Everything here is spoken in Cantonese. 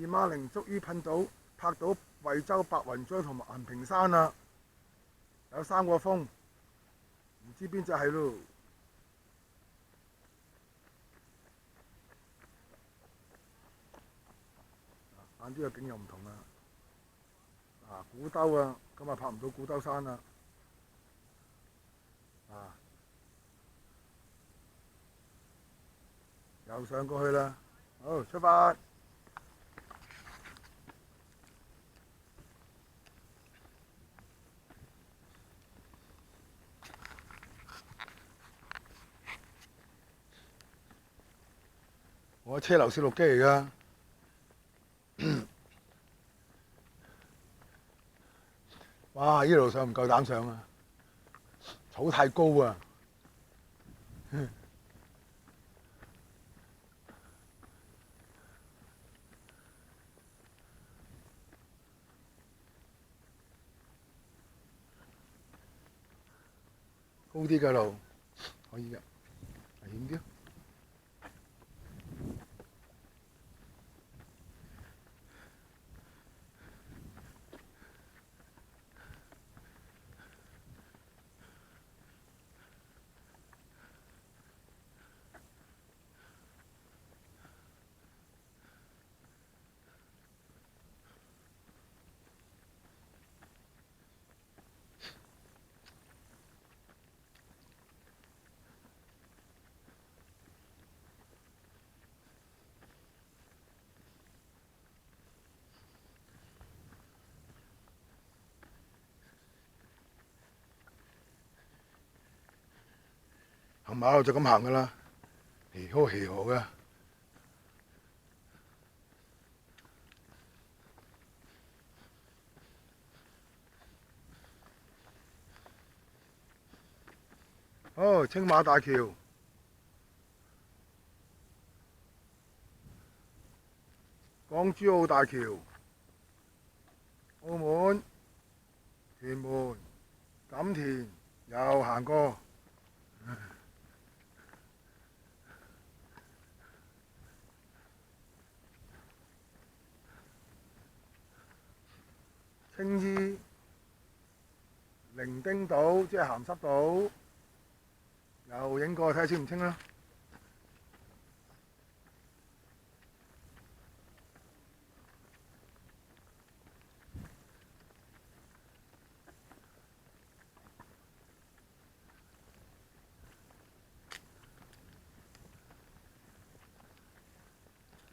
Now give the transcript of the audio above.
馬陵終於拍到惠州白雲莊同埋銀屏山啦，有3個峰，唔知邊隻係咯。晏啲嘅景又唔同啦。古兜啊，今日拍唔到古兜山啦。又上過去啦。好，出發！我車流攝錄機嚟噶。哇！呢路上唔夠膽上啊，草太高啊。高啲嘅路可以嘅，危險啲。行馬路就咁行噶啦，稀呵稀呵嘅。哦，青馬大橋、港珠澳大橋、澳門、屯門、錦田又行過。青衣、伶仃島即係鹹濕島，又影過睇下清唔清啦〜